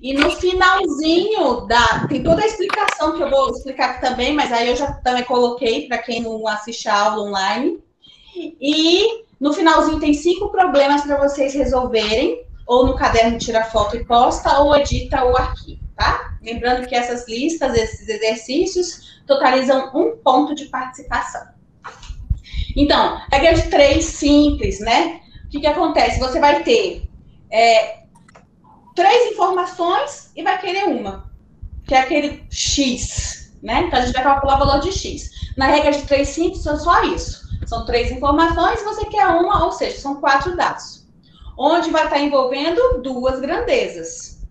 E no finalzinho tem toda a explicação que eu vou explicar aqui também, mas aí eu já também coloquei para quem não assiste a aula online. E no finalzinho tem 5 problemas para vocês resolverem, ou no caderno tira foto e posta, ou edita o arquivo, tá? Lembrando que essas listas, esses exercícios, totalizam 1 ponto de participação. Então, regra de 3 simples, né? O que acontece? Você vai ter 3 informações e vai querer uma, que é aquele X, né? Então, a gente vai calcular o valor de X. Na regra de 3 simples, são só isso. São 3 informações e você quer uma, ou seja, são 4 dados. Onde vai estar envolvendo 2 grandezas,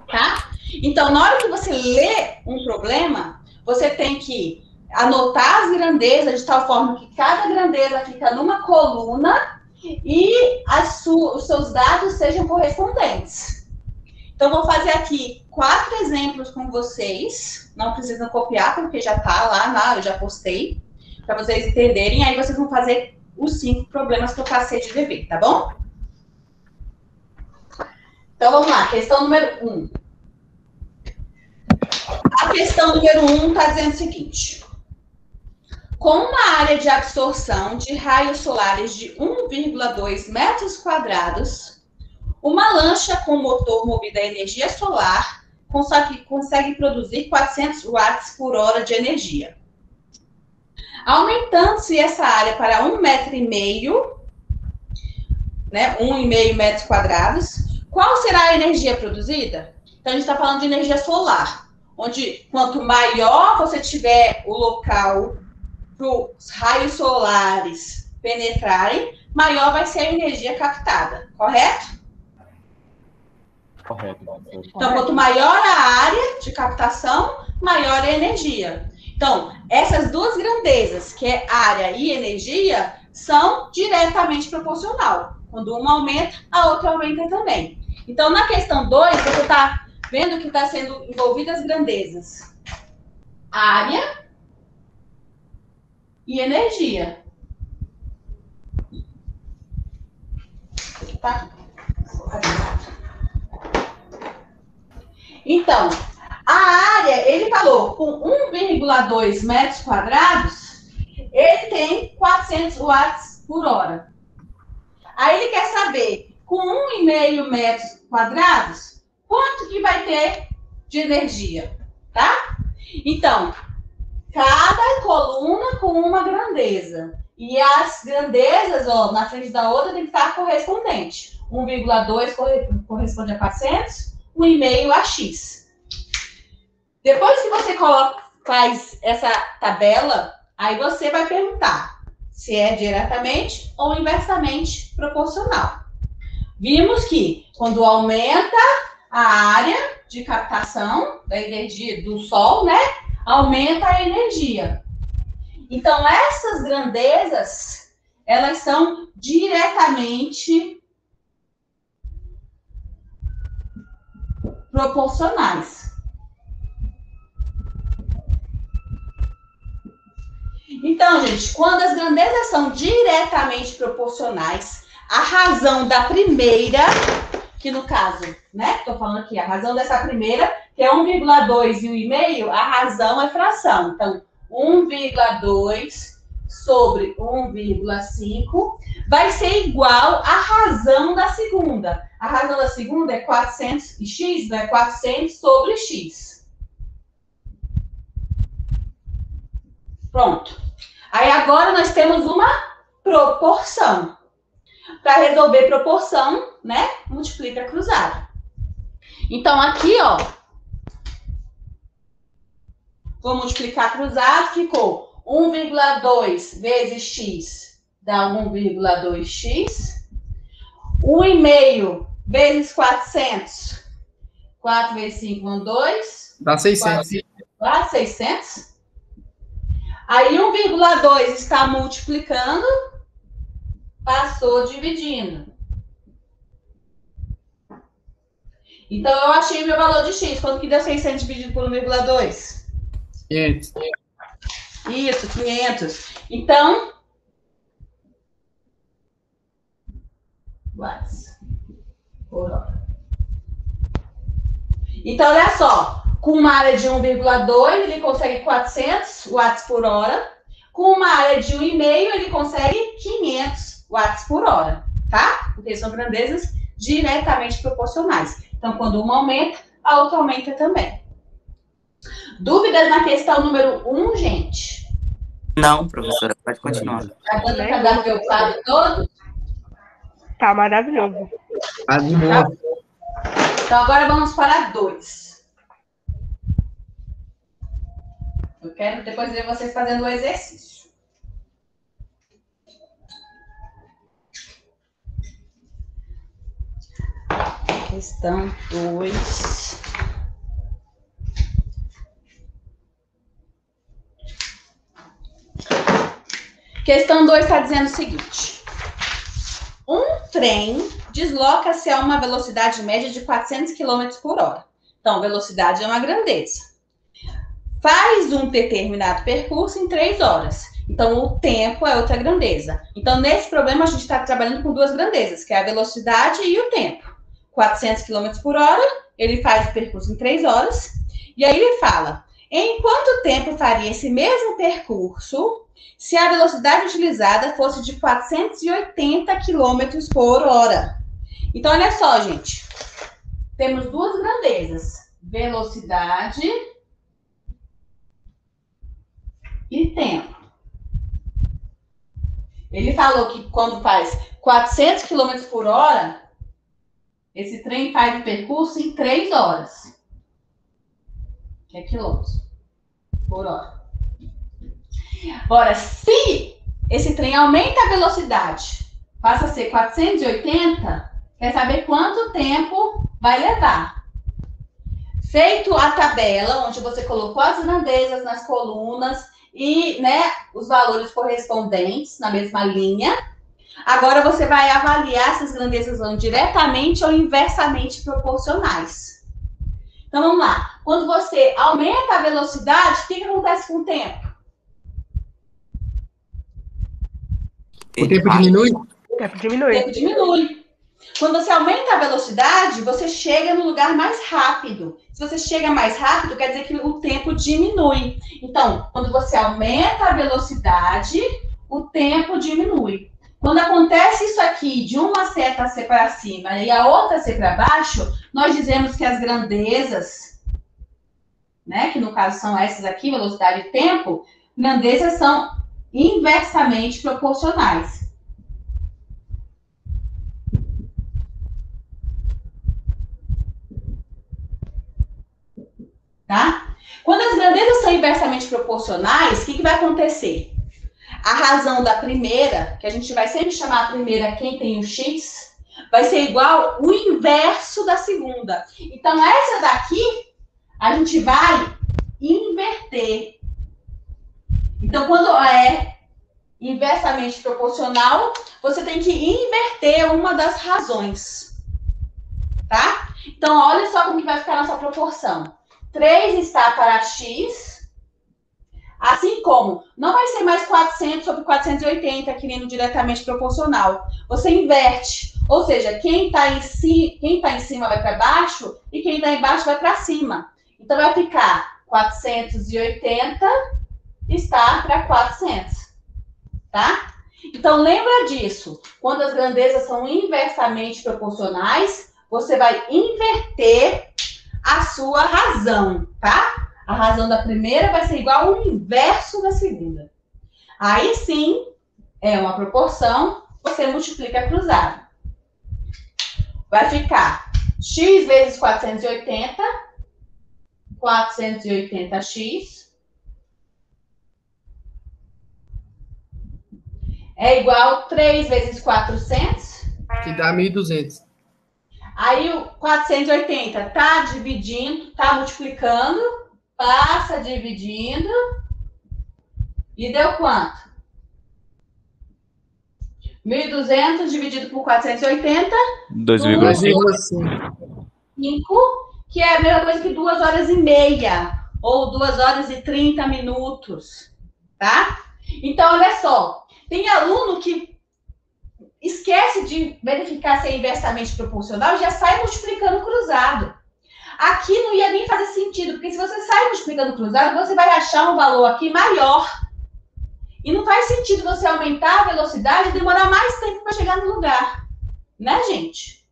tá? Então, na hora que você lê um problema, você tem que anotar as grandezas de tal forma que cada grandeza fica numa coluna e os seus dados sejam correspondentes. Então, vou fazer aqui 4 exemplos com vocês. Não precisam copiar, porque já está lá, eu já postei, para vocês entenderem. Aí vocês vão fazer os 5 problemas que eu passei de dever, tá bom? Então, vamos lá. Questão número 1. A questão número 1 está dizendo o seguinte. Com uma área de absorção de raios solares de 1,2 metros quadrados, uma lancha com motor movido a energia solar consegue produzir 400 watts por hora de energia. Aumentando-se essa área para 1,5 metro, né, 1,5 metros quadrados, qual será a energia produzida? Então, a gente está falando de energia solar, onde quanto maior você tiver o local para os raios solares penetrarem, maior vai ser a energia captada, correto? Correto. Então, quanto maior a área de captação, maior a energia. Então, essas 2 grandezas, que é área e energia, são diretamente proporcional. Quando uma aumenta, a outra aumenta também. Então, na questão 2, você está vendo que está sendo envolvidas as grandezas. Área e energia. Tá? Então, a área, ele falou, com 1,2 metros quadrados, ele tem 400 watts por hora. Aí ele quer saber, com 1,5 metros quadrados, quanto que vai ter de energia, tá? Então, cada coluna com uma grandeza. E as grandezas, ó, na frente da outra tem que estar correspondente. 1,2 corresponde a 400, 1,5 a X. Depois que você faz essa tabela, aí você vai perguntar se é diretamente ou inversamente proporcional. Vimos que quando aumenta a área de captação da energia do Sol, né, aumenta a energia. Então, essas grandezas, elas são diretamente proporcionais. Então, gente, quando as grandezas são diretamente proporcionais, a razão da primeira, que no caso, né, estou falando aqui, a razão dessa primeira, que é 1,2 e 1,5, a razão é fração. Então, 1,2 sobre 1,5 vai ser igual à razão da segunda. A razão da segunda é 400 e x, né? 400 sobre x. Pronto. Aí agora nós temos uma proporção. Para resolver proporção, né? Multiplica cruzado. Então, aqui, ó, vou multiplicar cruzado, ficou 1,2 vezes x dá 1,2x. 1,5 vezes 400. 4 vezes 5 vão 2. Dá 600. Dá 600. Aí 1,2 está multiplicando, passou dividindo. Então, eu achei o meu valor de x. Quanto que deu 600 dividido por 1,2? 500. Isso, 500. Então, watts por hora. Então, olha só, com uma área de 1,2, ele consegue 400 watts por hora. Com uma área de 1,5, ele consegue 500 watts por hora, tá? Porque são grandezas diretamente proporcionais. Então, quando uma aumenta, a outra aumenta também. Dúvidas na questão número 1, gente? Não, professora, pode continuar. Tá dando para dar meu quadro todo? Tá maravilhoso. Tá de boa. Então, agora vamos para 2. Eu quero depois ver vocês fazendo o exercício. Questão 2. Questão 2 está dizendo o seguinte. Um trem desloca-se a uma velocidade média de 400 km por hora. Então, velocidade é uma grandeza. Faz um determinado percurso em 3 horas. Então, o tempo é outra grandeza. Então, nesse problema, a gente está trabalhando com duas grandezas, que é a velocidade e o tempo. 400 km por hora, ele faz o percurso em 3 horas. E aí ele fala, em quanto tempo faria esse mesmo percurso se a velocidade utilizada fosse de 480 km por hora? Então, olha só, gente. Temos duas grandezas. Velocidade e tempo. Ele falou que quando faz 400 km por hora, esse trem faz o percurso em 3 horas. Que é quilômetros por hora. Agora, se esse trem aumenta a velocidade, passa a ser 480, quer saber quanto tempo vai levar. Feito a tabela, onde você colocou as grandezas nas colunas e, né, os valores correspondentes na mesma linha, agora você vai avaliar se as grandezas vão diretamente ou inversamente proporcionais. Então, vamos lá. Quando você aumenta a velocidade, o que acontece com o tempo? O tempo diminui? O tempo diminui. O tempo diminui. Quando você aumenta a velocidade, você chega no lugar mais rápido. Se você chega mais rápido, quer dizer que o tempo diminui. Então, quando você aumenta a velocidade, o tempo diminui. Quando acontece isso aqui, de uma seta ser para cima e a outra ser para baixo, nós dizemos que as grandezas, né, que no caso são essas aqui, velocidade e tempo, grandezas são inversamente proporcionais. Tá? Quando as grandezas são inversamente proporcionais, o que vai acontecer? A razão da primeira, que a gente vai sempre chamar a primeira quem tem o x, vai ser igual o inverso da segunda. Então, essa daqui, a gente vai inverter. Então, quando é inversamente proporcional, você tem que inverter uma das razões. Tá? Então, olha só como que vai ficar a nossa proporção. 3 está para x, assim como não vai ser mais 400 sobre 480, que nem no diretamente proporcional. Você inverte, ou seja, quem está em cima vai para baixo e quem está embaixo vai para cima. Então, vai ficar 480 está para 400, tá? Então, lembra disso. Quando as grandezas são inversamente proporcionais, você vai inverter a sua razão, tá? A razão da primeira vai ser igual ao inverso da segunda. Aí sim, é uma proporção, você multiplica cruzado. Vai ficar x vezes 480, 480x, é igual a 3 vezes 400. Que dá 1.200. Aí o 480 tá dividindo, tá multiplicando, passa dividindo, e deu quanto? 1.200 dividido por 480. 2,5. 5, que é a mesma coisa que 2 horas e meia, ou 2 horas e 30 minutos, tá? Então, olha só, tem aluno que esquece de verificar se é inversamente proporcional e já sai multiplicando cruzado. Aqui não ia nem fazer sentido, porque se você sai multiplicando cruzado, você vai achar um valor aqui maior. E não faz sentido você aumentar a velocidade e demorar mais tempo para chegar no lugar. Né, gente?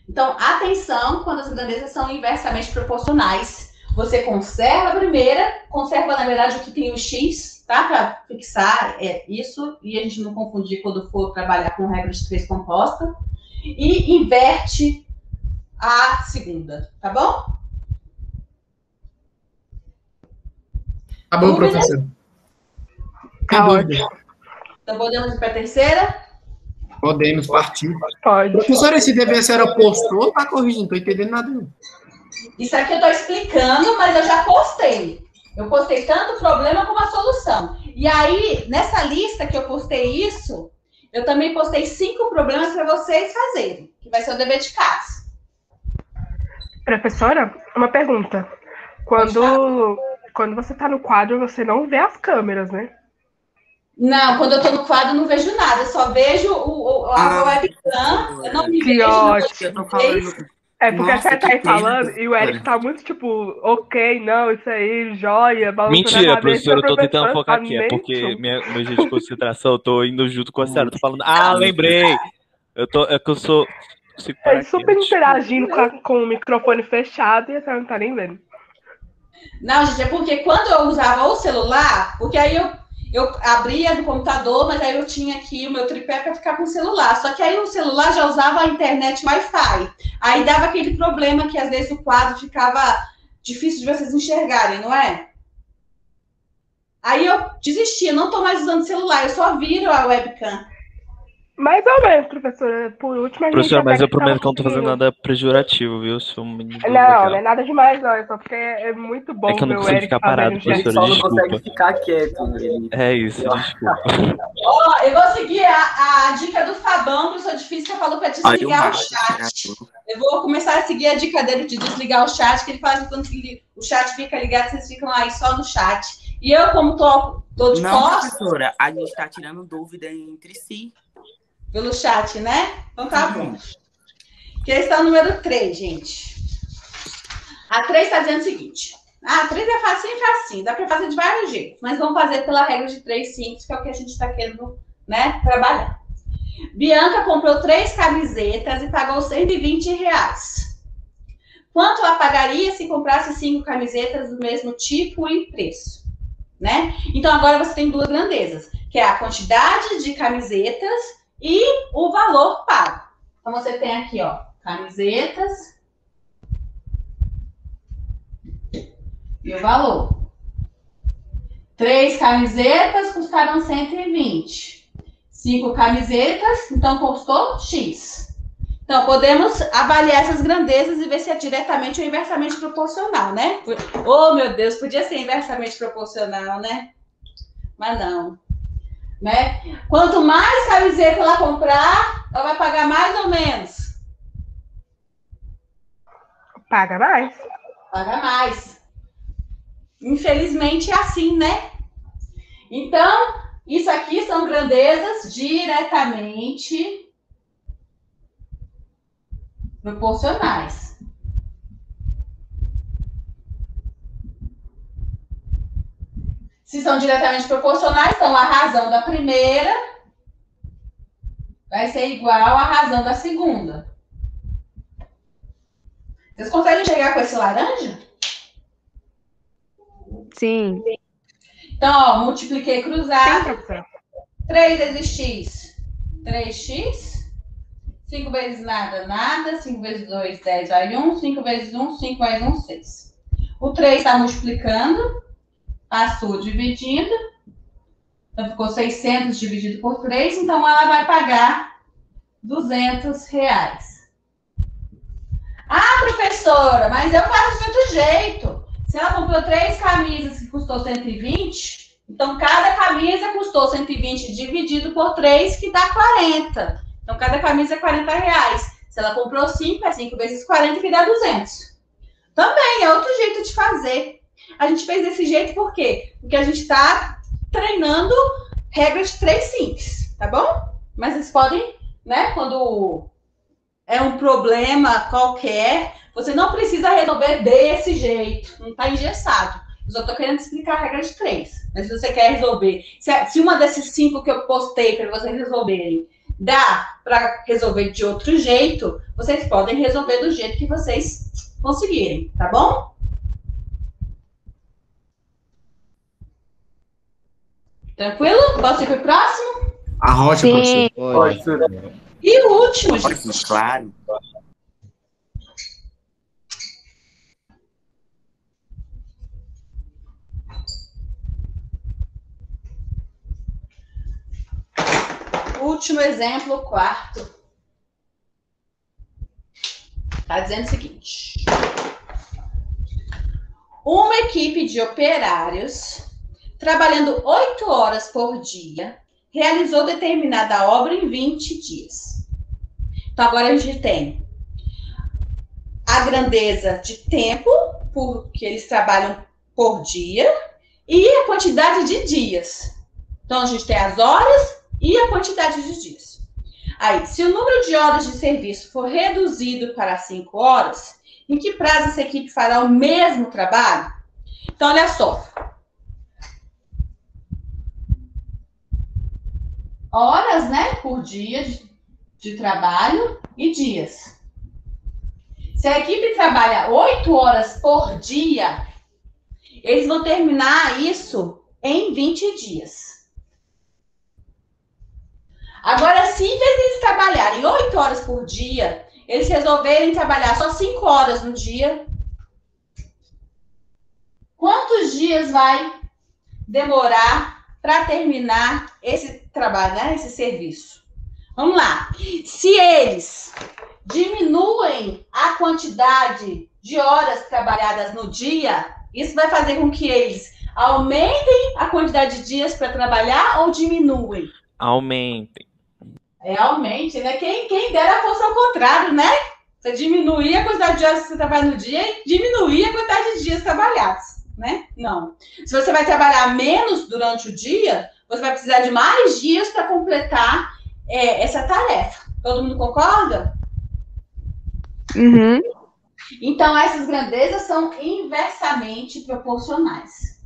Então, atenção quando as grandezas são inversamente proporcionais. Você conserva a primeira, conserva, na verdade, o que tem o X, tá? Para fixar isso, e a gente não confundir quando for trabalhar com regra de 3 composta. E inverte a segunda, tá bom? Tá bom, professor. Tá ótimo. Então, podemos ir para a terceira? Podemos partir. Pode. Professor, esse DVS era postou ou tá corrigindo? Não tô entendendo nada. Não. Isso aqui eu estou explicando, mas eu já postei. Eu postei tanto o problema como a solução. E aí, nessa lista que eu postei isso, eu também postei 5 problemas para vocês fazerem, que vai ser o dever de casa. Professora, uma pergunta. Quando você tá no quadro, você não vê as câmeras, né? Não, quando eu estou no quadro, eu não vejo nada. Eu só vejo a webcam. Eu não me Que vejo. ótimo. Eu tô falando. É porque Nossa, você tá que aí pena, falando e o Eric tá muito tipo, ok, não, isso aí, joia, balançando a Mentira, cabeça, professor, eu tô tentando professora focar tá aqui. É nem porque tchum. meu jeito de concentração, eu tô indo junto com a senhora. Tô falando, lembrei. É que eu sou. Consigo parar Ele aqui, super desculpa. interagindo com o microfone fechado e a senhora não tá nem vendo. Não, gente, é porque quando eu usava o celular, porque aí eu abria do computador, mas aí eu tinha aqui o meu tripé para ficar com o celular. Só que aí o celular já usava a internet Wi-Fi. Aí dava aquele problema que às vezes o quadro ficava difícil de vocês enxergarem, não é? Aí eu desisti, eu não estou mais usando celular, eu só viro a webcam. Mais ou menos, professora. Por último, a gente Professor, mas até eu que tava prometo que eu não tô fazendo conseguindo. nada pejorativo, viu? Eu sou um menino Não, legal. não é nada demais, não. É só porque é muito bom É que eu não ver o consigo Eric ficar fazendo parado, gesto. Ele professora, só não desculpa. consegue ficar quieto. É isso, desculpa. Ó, eu vou seguir a dica do Fabão, professor difícil, que falou para Aí o desligar o Marcos, chat. Eu vou começar a seguir a dica dele de desligar o chat, que ele faz quando o chat fica ligado, vocês ficam aí só no chat. E eu, como tô de Não, costas, professora, a gente tá tirando dúvida entre si. pelo chat, né? Então tá bom. Questão número 3, gente. A 3 está dizendo o seguinte. A 3 é facinho, facinho. Dá para fazer de vários jeitos. Mas vamos fazer pela regra de 3 simples, que é o que a gente está querendo, né, trabalhar. Bianca comprou 3 camisetas e pagou R$120. Quanto ela pagaria se comprasse 5 camisetas do mesmo tipo e preço? Né? Então, agora você tem 2 grandezas, que é a quantidade de camisetas e o valor pago. Então, você tem aqui, ó, camisetas e o valor. 3 camisetas custaram 120. 5 camisetas, então custou X. Então, podemos avaliar essas grandezas e ver se é diretamente ou inversamente proporcional, né? Oh, meu Deus, podia ser inversamente proporcional, né? Mas não. Né? Quanto mais camiseta ela comprar, ela vai pagar mais ou menos? Paga mais. Paga mais. Infelizmente é assim, né? Então, isso aqui são grandezas diretamente proporcionais. Se são diretamente proporcionais, então a razão da primeira vai ser igual à razão da segunda. Vocês conseguem enxergar com esse laranja? Sim. Então, ó, multipliquei Sim, cruzado. professora. 3 vezes x, 3x. 5 vezes nada, nada. 5 vezes 2, 10 vai 1. 5 vezes 1, 5 mais 1, 6. O 3 está multiplicando. Passou dividindo. Então, ficou 600 dividido por 3. Então, ela vai pagar R$200. Ah, professora, mas eu faço de outro jeito. Se ela comprou 3 camisas que custou 120, então cada camisa custou 120 dividido por 3, que dá 40. Então, cada camisa é R$40. Se ela comprou 5, é 5 vezes 40, que dá 200. Também é outro jeito de fazer. A gente fez desse jeito por quê? Porque a gente está treinando regras de 3 simples, tá bom? Mas vocês podem, né, quando é um problema qualquer, você não precisa resolver desse jeito. Não está engessado. Eu só estou querendo explicar a regra de 3. Mas se você quer resolver, se uma desses 5 que eu postei para vocês resolverem dá para resolver de outro jeito, vocês podem resolver do jeito que vocês conseguirem, tá bom? Tranquilo? Posso ir para o próximo? A rocha, Sim. professor. E o último, gente. Claro. Último exemplo, quarto. Está dizendo o seguinte. Uma equipe de operários, trabalhando 8 horas por dia, realizou determinada obra em 20 dias. Então, agora a gente tem a grandeza de tempo, porque eles trabalham por dia, e a quantidade de dias. Então, a gente tem as horas e a quantidade de dias. Aí, se o número de horas de serviço for reduzido para 5 horas, em que prazo essa equipe fará o mesmo trabalho? Então, olha só. Horas, né, por dia de trabalho e dias. Se a equipe trabalha 8 horas por dia, eles vão terminar isso em 20 dias. Agora, se em vez de eles trabalharem 8 horas por dia, eles resolverem trabalhar só 5 horas no dia, quantos dias vai demorar para terminar esse trabalho, né? Esse serviço? Vamos lá. Se eles diminuem a quantidade de horas trabalhadas no dia, isso vai fazer com que eles aumentem a quantidade de dias para trabalhar ou diminuem? Aumentem. Realmente, né? Quem dera fosse ao contrário, né? Você diminuir a quantidade de horas que você trabalha no dia e diminuir a quantidade de dias trabalhados, né? Não. Se você vai trabalhar menos durante o dia, você vai precisar de mais dias para completar essa tarefa. Todo mundo concorda? Uhum. Então, essas grandezas são inversamente proporcionais.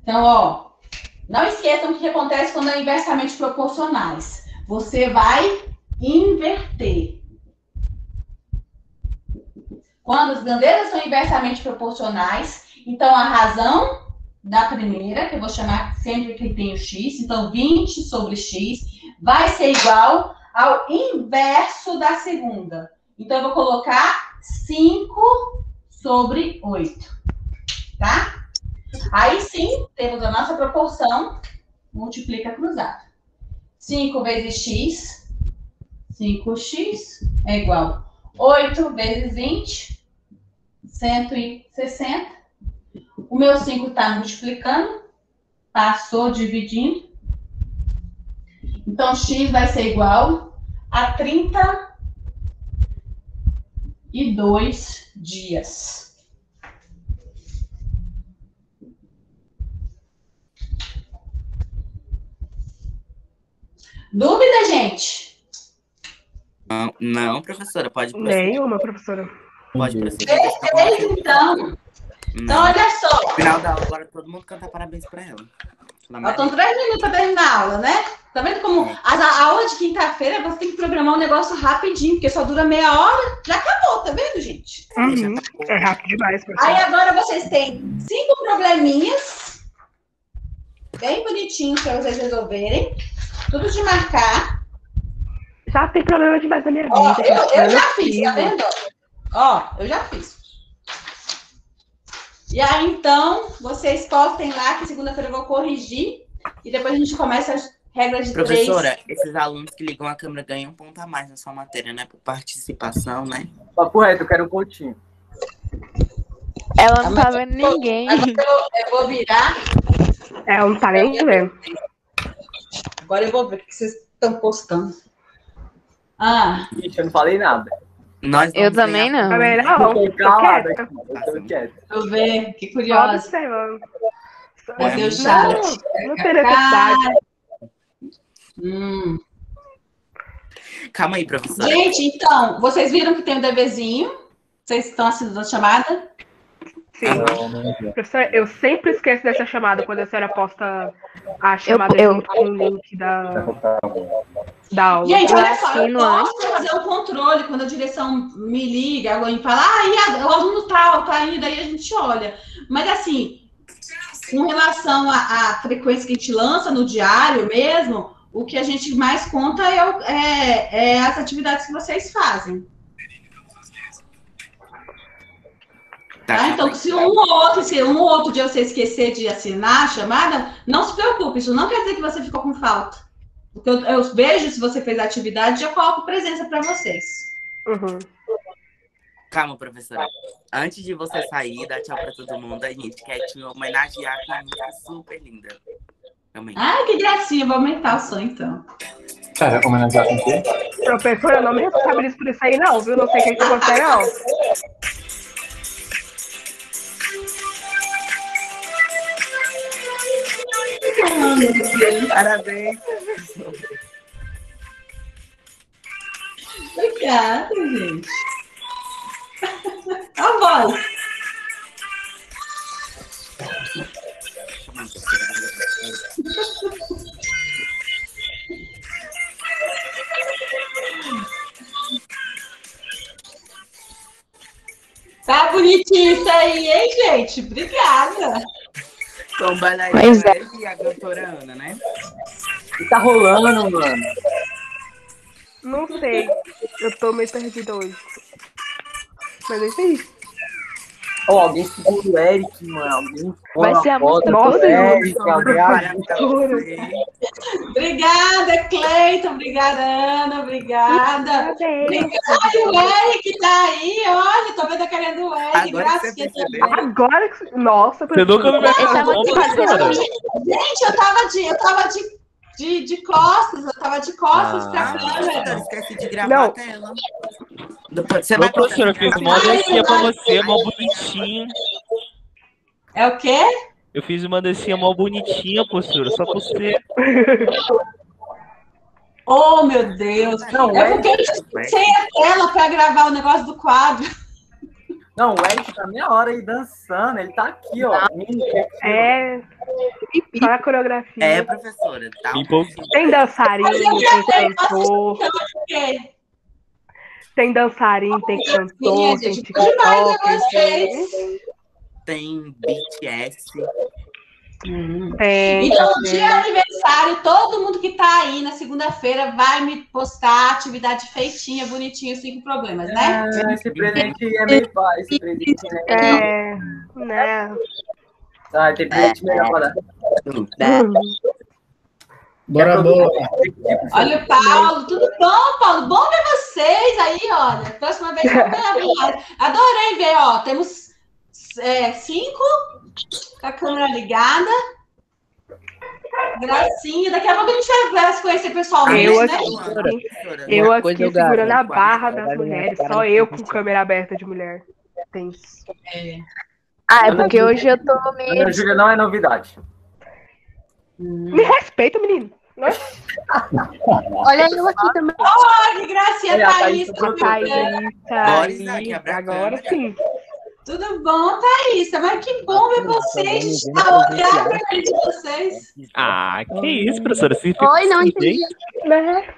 Então, ó, não esqueçam o que acontece quando é inversamente proporcionais. Você vai inverter. Quando as grandezas são inversamente proporcionais, então a razão da primeira, que eu vou chamar sempre que tem o x, então 20 sobre x, vai ser igual ao inverso da segunda. Então, eu vou colocar 5 sobre 8, tá? Aí sim, temos a nossa proporção, multiplica cruzado. 5 vezes x, 5x é igual a 8 vezes 20, 160. O meu 5 está multiplicando, passou dividindo. Então, x vai ser igual a 32 dias. Dúvida, gente? Não, professora, pode prosseguir. Nenhuma, professora. Pode prosseguir. Perfeito, então. Então, olha só. No final da aula, agora todo mundo canta parabéns para ela. Faltam 3 minutos para terminar a aula, né? Tá vendo como a aula de quinta-feira você tem que programar um negócio rapidinho, porque só dura meia hora, já acabou, tá vendo, gente? Uhum. É rápido demais, professora. Aí agora vocês têm 5 probleminhas bem bonitinhos para vocês resolverem. Tudo de marcar. Já tem problema demais na minha vida. Ó, eu professora, já não é fiz, tá possível. vendo? Ó, eu já fiz. E aí, então, vocês postem lá, que segunda-feira eu vou corrigir. E depois a gente começa as regras de 3. Professora, esses alunos que ligam a câmera ganham um ponto a mais na sua matéria, né? Por participação, né? Papo reto, eu quero um pontinho. Ela não tá vendo ninguém. Agora eu vou virar. Ela não tá nem vendo. Agora eu vou ver o que vocês estão postando. Ah, Ixi, eu não falei nada. Nós Eu vamos também ganhar- não. Também Eu não. tô Tô calado quieta. aqui, eu tô quieto. deixa eu ver. Que Só curiosa. observando. Cadê o chat? Não tem necessidade. Calma aí, professora. Gente, então, vocês viram que tem um deverzinho? Vocês estão assistindo a chamada? Sim. Professor, eu sempre esqueço dessa chamada quando a senhora posta a chamada junto com o link da aula. Gente, Eu olha só, eu assino gosto de fazer o controle quando a direção me liga, alguém fala, o aluno tal, tá indo, aí a gente olha. Mas assim, com relação à frequência que a gente lança no diário mesmo, o que a gente mais conta é as atividades que vocês fazem. Tá? Então, se um ou outro dia você esquecer de assinar a chamada, não se preocupe, isso não quer dizer que você ficou com falta. Porque eu vejo se você fez a atividade e já coloco presença para vocês. Uhum. Calma, professora. Antes de você sair, dar tchau pra todo mundo, a gente quer te homenagear com uma música super linda. Também. Ai, que gracinha, vou aumentar o som então. Cara, homenagear com o quê? Professora, eu não me responsabilizo por isso aí, não, viu? Não sei quem que você é, não. Parabéns. Obrigada, gente. A voz. Tá bonitinho isso aí, hein, gente? Obrigada. Então, Pois é. e a doutora Ana, né? O que tá rolando, mano? Não sei. Eu tô meio perdida hoje. Mas é isso aí. Ó, alguém segura o Eric, mano. Alguém Vai põe ser a uma foto música do toda, Eric, alguém Obrigada, Cleiton. Obrigada, Ana. Obrigada. Olha, o Eric tá aí. Olha, tô vendo a carinha do Eric. Agora que você Gracinha percebeu. também. Agora que... Nossa, Você nunca me Esse é viu, professora? Gente, eu tava de costas. Eu tava de costas pra câmera. Esqueci de gravar Não. a tela. Depois você vai Ô, professora, eu fiz uma dancinha pra você, mó bonitinha. É o quê? Eu fiz uma dancinha mó bonitinha, professora, só pra você. Oh, meu Deus. Não, É porque eu sem a tela pra gravar o negócio do quadro. Não, o Eric tá meia hora aí dançando. Ele tá aqui, ó. é... Só a coreografia. É, professora. Tá um pouquinho. Tem dançarino, tem cantor. Porque Tem dançarino, tem cantor, Sim, tem gente, demais a TikTok. vocês. Tem BTS. Tem. Então, no dia do aniversário, todo mundo que tá aí na segunda-feira vai me postar a atividade feitinha, bonitinha, 5 problemas, né? Esse presente é meio pai. Esse presente é... Né? Ah, tem presente melhor pra dar. Bora, bora. Olha o Paulo, tudo bom, Paulo? Bom ver vocês aí, olha. Próxima vez eu vou ver. Adorei ver, ó. Temos 5 com a câmera ligada. Gracinha. Daqui a pouco a gente vai se conhecer pessoalmente, Eu né? Eu Uma aqui coisa eu segurando a garanto. barra das mulheres. Só eu com câmera aberta de mulher. Tem isso. Ah, é porque hoje eu tô meio. Ana Júlia não é novidade. Me respeita, menino. Olha eu aqui também. Olha que gracinha, É, a Thaís. Thaís tá Thaís, bem. Thaís. Agora sim. Tudo bom, Thaís? Mas que bom ver vocês. Olhar pra frente de vocês. Ah, que isso, professora? Se Oi, não entendi. Né?